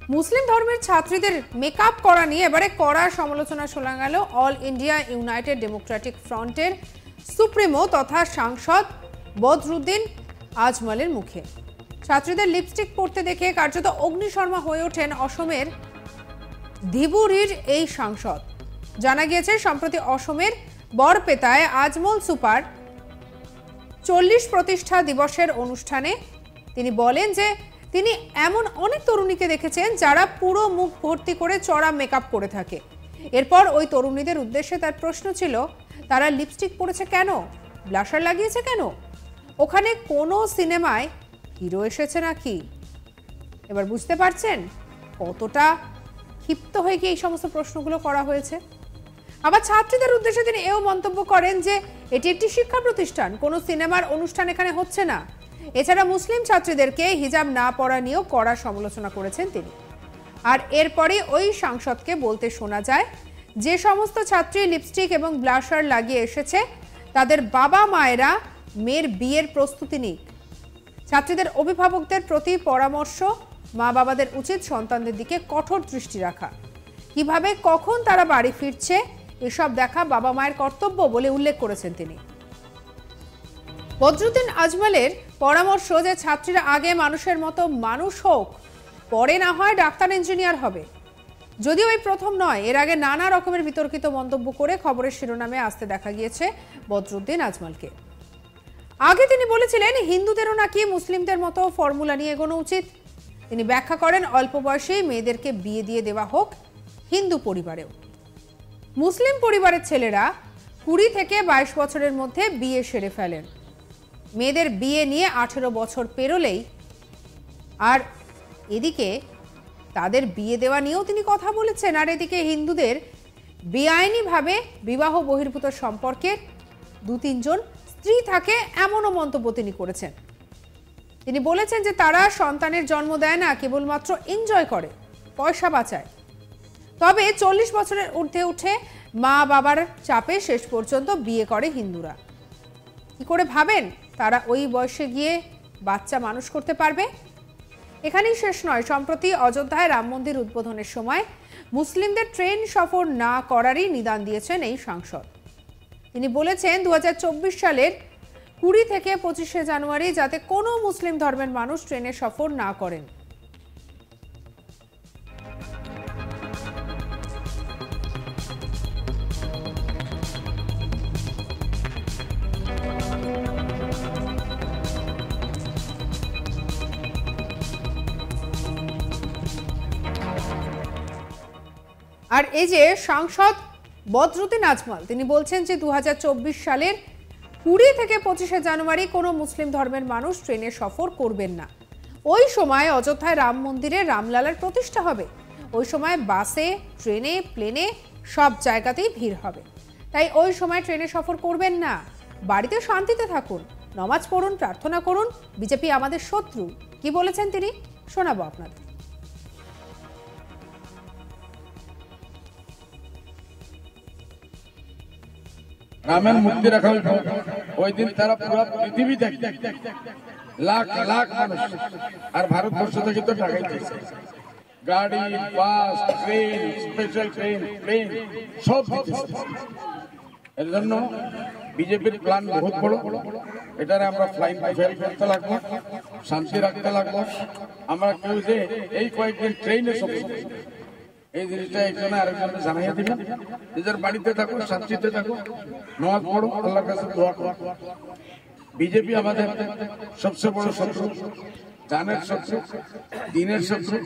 মুসলিম ধর্মের ছাত্রীদের মেকআপ করা নিয়ে এবারে কড়া সমালোচনা শোনা গেল অল ইন্ডিয়া ইউনাইটেড ডেমোক্রেটিক ফ্রন্টের সুপ্রিমো তথা সাংসদ বদরুদ্দিন আজমলের মুখে। ছাত্রীদের লিপস্টিক পরতে দেখে কার্যত অগ্নিশর্মা হয়ে ওঠেন অসমের ধুবুরীর এই সাংসদ। জানা গিয়েছে সম্প্রতি অসমের বরপেটায় আজমল সুপার 40 প্রতিষ্ঠা দিবসের অনুষ্ঠানে তিনি বলেন যে তিনি এমন অনেক তরুণীকে দেখেছেন যারা পুরো মুখ ভর্তি করে চড়া মেকআপ করে থাকে। এরপর ওই তরুণীদের উদ্দেশ্যে তার প্রশ্ন ছিল, তারা লিপস্টিক পরেছে কেন, ব্লাশার লাগিয়েছে কেন, ওখানে কোনো সিনেমায় হিরো এসেছে নাকি? এবার বুঝতে পারছেন কতটা ক্ষিপ্ত হয়ে গিয়ে এই সমস্ত প্রশ্নগুলো করা হয়েছে। আবার ছাত্রীদের উদ্দেশ্যে তিনি এও মন্তব্য করেন যে এটি একটি শিক্ষা প্রতিষ্ঠান, কোনো সিনেমার অনুষ্ঠান এখানে হচ্ছে না। এছাড়া মুসলিম ছাত্রীদেরকে হিজাব না পরা নিয়েও কড়া সমালোচনা করেছেন তিনি। আর এরপরে ওই সাংসদকে বলতে শোনা যায়, যে সমস্ত ছাত্রী লিপস্টিক এবং ব্লাশার লাগিয়ে এসেছে তাদের বাবা মায়েরা মেয়ের বিয়ের প্রস্তুতি নিক। ছাত্রীদের অভিভাবকদের প্রতি পরামর্শ, মা বাবাদের উচিত সন্তানদের দিকে কঠোর দৃষ্টি রাখা। কিভাবে কখন তারা বাড়ি ফিরছে এসব দেখা বাবা মায়ের কর্তব্য বলে উল্লেখ করেছেন তিনি। বদরুদ্দিন আজমলের পরামর্শ যে ছাত্রীরা আগে মানুষের মতো মানুষ হোক, পরে না হয় ডাক্তার ইঞ্জিনিয়ার হবে। যদিও এই প্রথম নয়, এর আগে নানা রকমের বিতর্কিত মন্তব্য করে খবরের শিরোনামে আসতে দেখা গিয়েছে বদরুদ্দিন আজমলকে। আগে তিনি বলেছিলেন হিন্দুদেরও নাকি মুসলিমদের মতো ফর্মুলা নিয়ে এগোনো উচিত। তিনি ব্যাখ্যা করেন অল্প বয়সেই মেয়েদেরকে বিয়ে দিয়ে দেওয়া হোক হিন্দু পরিবারেও। মুসলিম পরিবারের ছেলেরা 20 থেকে 22 বছরের মধ্যে বিয়ে সেরে ফেলেন। মেয়েদের বিয়ে নিয়ে 18 বছর পেরোলেই আর এদিকে তাদের বিয়ে দেওয়া নিয়েও তিনি কথা বলেছেন। আর এদিকে হিন্দুদের বেআইনিভাবে বিবাহ বহির্ভূত সম্পর্কের 2-3 জন স্ত্রী থাকে এমনও মন্তব্য তিনি করেছেন। তিনি বলেছেন যে তারা সন্তানের জন্ম দেয় না, কেবলমাত্র এনজয় করে, পয়সা বাঁচায়। তবে 40 বছরের ঊর্ধ্বে উঠে মা বাবার চাপে শেষ পর্যন্ত বিয়ে করে হিন্দুরা। কি করে ভাবেন তারা ওই বয়সে গিয়ে বাচ্চা মানুষ করতে পারবে? এখানেই শেষ নয়, সম্প্রতি অযোধ্যায় রাম মন্দির উদ্বোধনের সময় মুসলিমদের ট্রেন সফর না করারই নিদান দিয়েছেন এই সাংসদ। তিনি বলেছেন 2024 সালের 20 থেকে 25 জানুয়ারি যাতে কোনো মুসলিম ধর্মের মানুষ ট্রেনে সফর না করেন। আর এই যে সাংসদ বদরুদ্দিন আজমল তিনি বলছেন যে 2024 সালের 20 থেকে 25 জানুয়ারি কোনো মুসলিম ধর্মের মানুষ ট্রেনে সফর করবেন না। ওই সময় অযোধ্যায় রাম মন্দিরে রামলালার প্রতিষ্ঠা হবে। ওই সময় বাসে, ট্রেনে, প্লেনে সব জায়গাতেই ভিড় হবে। তাই ওই সময় ট্রেনে সফর করবেন না, বাড়িতে শান্তিতে থাকুন, নামাজ পড়ুন, প্রার্থনা করুন। বিজেপি আমাদের শত্রু, কি বলেছেন তিনি শোনাবো আপনাদের। রামের মুক্তি রাখা হয়েছে ওই দিন তারা পুরো পৃথিবী দেখবে, লাখ লাখ মানুষ। আর ভারতবর্ষ থেকে তো টাকাইছে গাড়ি, বাস, ট্রেন, স্পেশাল ট্রেন, প্লেন সব দিতেছে। এর জন্য বিজেপির প্ল্যান বহুত বড়। এটারে আমরা ফ্লাইং ফেল করতে লাগবো, শান্তি রাখতে লাগবো। আমরা কেউ যে এই কয়েকদিন ট্রেনে সফর এই জিনিসটা একজনে আরেকজনকে জানাইয়া দিবেন। নিজের বাড়িতে থাকো, শান্তিতে থাকো, নামাজ পড়ো, আল্লাহর কাছে দোয়া করো। বিজেপি আমাদের সবচেয়ে বড় শত্রু, জানের শত্রু, দিনের শত্রু,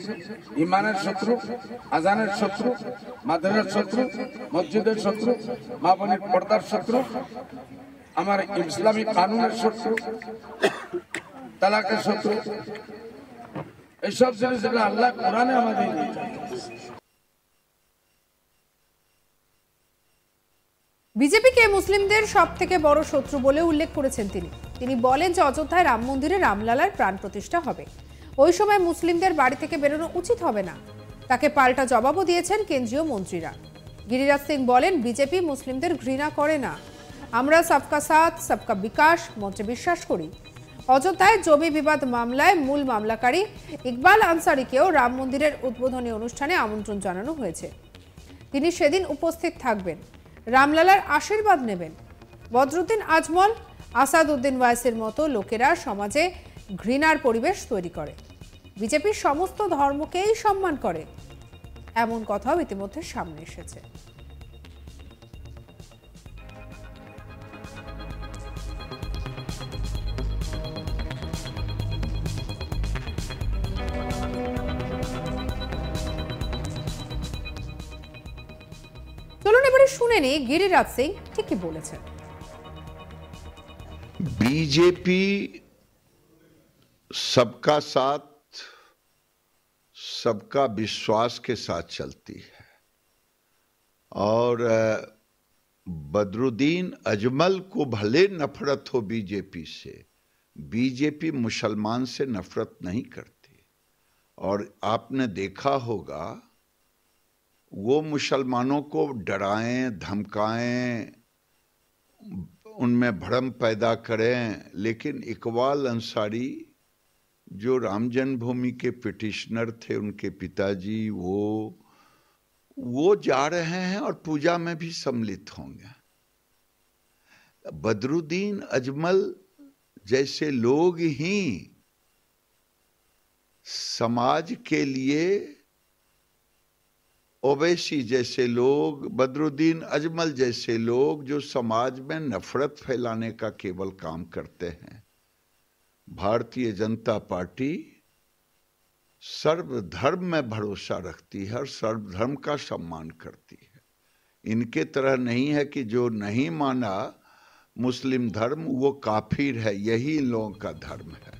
ইমানের শত্রু, আজানের শত্রু, মাদ্রাসার শত্রু, মসজিদের শত্রু, মা বোনের পর্দার শত্রু, আমার ইসলামী কানুনের শত্রু, তালাকের শত্রু। এইসব জিনিস আল্লাহ কোরআনে আমাদের বিজেপিকে মুসলিমদের সব থেকে বড় শত্রু বলে উল্লেখ করেছেন তিনি। তিনি বলেন যে অযোধ্যায় রাম মন্দিরে রামলালার প্রাণ প্রতিষ্ঠা হবে। ওই সময় মুসলিমদের বাড়ি থেকে বেরোনো উচিত হবে না। তাকে পাল্টা জবাবও দিয়েছেন কেন্দ্রীয় মন্ত্রীরা। গিরিরাজ সিং বলেন বিজেপি মুসলিমদের ঘৃণা করে না, আমরা সবকা সাথ সবকা বিকাশ মন্ত্রে বিশ্বাস করি। অযোধ্যায় জমি বিবাদ মামলায় মূল মামলাকারী ইকবাল আনসারিকেও রাম মন্দিরের উদ্বোধনী অনুষ্ঠানে আমন্ত্রণ জানানো হয়েছে। তিনি সেদিন উপস্থিত থাকবেন, রামলালার আশীর্বাদ নেবেন। বদরুদ্দিন আজমল, আসাদউদ্দিন ওয়াইসির মতো লোকেরা সমাজে ঘৃণার পরিবেশ তৈরি করে, বিজেপি সমস্ত ধর্মকেই সম্মান করে, এমন কথাও ইতিমধ্যে সামনে এসেছে। চলুন এবারে শুনে নিই গিরিরাজ সিং ঠিক কি বলেছেন। बीजेपी सबका साथ, सबका विश्वास के साथ चलती है और बदरुद्दीन अजमल को भले नफरत हो बीजेपी से, बीजेपी मुसलमान से नफरत नहीं करती। और आपने देखा होगा वो मुसलमानों को डराएं, धमकाएं, उनमें भ्रम पैदा करें, लेकिन इकबाल अंसारी जो राम जन्मभूमि के पिटिशनर थे, उनके पिताजी, वो जा रहे हैं और पूजा में भी सम्मिलित होंगे। बदरुद्दीन अजमल जैसे लोग ही समाज के लिए, ओवैसी जैसे लोग, बदरुद्दीन अजमल जैसे लोग जो समाज में नफरत फैलाने का केवल काम करते हैं। भारतीय जनता पार्टी सर्वधर्म में भरोसा रखती है और सर्वधर्म का सम्मान करती है। इनके तरह नहीं है कि जो नहीं माना मुस्लिम धर्म वो काफिर है, यही इन लोगों का धर्म है।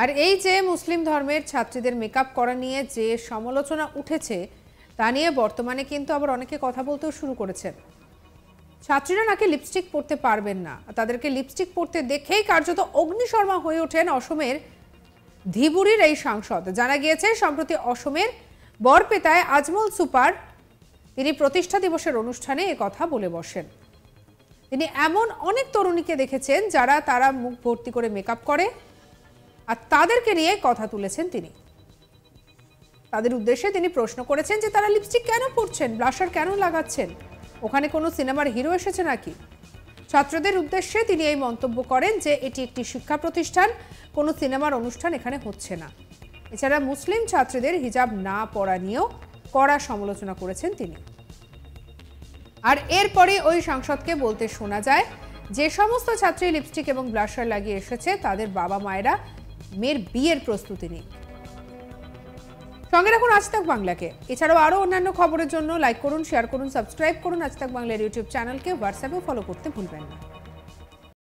আর এই যে মুসলিম ধর্মের ছাত্রীদের মেকআপ করা নিয়ে যে সমালোচনা উঠেছে তা নিয়ে বর্তমানে কিন্তু আবার অনেকে কথা বলতেও শুরু করেছেন। ছাত্রীরা নাকি লিপস্টিক পরতে পারবেন না, তাদেরকে লিপস্টিক পরতে দেখেই কার্যত অগ্নিশর্মা হয়ে ওঠেন অসমের ধীবুরির এই সাংসদ। জানা গিয়েছে সম্প্রতি অসমের বরপেটায় আজমল সুপার তিনি প্রতিষ্ঠা দিবসের অনুষ্ঠানে কথা বলে বসেন। তিনি এমন অনেক তরুণীকে দেখেছেন যারা তারা মুখ ভর্তি করে মেকআপ করে, আর তাদেরকে নিয়ে কথা তুলেছেন তিনি। তাদের উদ্দেশ্যে তিনি প্রশ্ন করেছেন যে তারা লিপস্টিক কেন পরছেন, ব্লাশার কেন লাগাচ্ছেন, ওখানে কোনো সিনেমার হিরো এসেছে নাকি। ছাত্রদের উদ্দেশ্যে তিনি এই মন্তব্য করেন যে এটি একটি শিক্ষা প্রতিষ্ঠান, কোনো সিনেমার অনুষ্ঠান এখানে হচ্ছে না। এছাড়া মুসলিম ছাত্রীদের হিজাব না পরা নিয়েও কড়া সমালোচনা করেছেন তিনি। আর এরপরে ওই সাংসদকে বলতে শোনা যায় যে সমস্ত ছাত্রী লিপস্টিক এবং ব্লাশার লাগিয়ে এসেছে তাদের বাবা মায়েরা মেয়ের বিয়ের প্রস্তুতি নিক। সঙ্গে রাখুন আজ তাক বাংলাকে। এছাড়াও আরও অন্যান্য খবরের জন্য লাইক করুন, শেয়ার করুন, সাবস্ক্রাইব করুন আজ তাক বাংলার ইউটিউব চ্যানেলকে। হোয়াটসঅ্যাপেও ফলো করতে ভুলবেন না।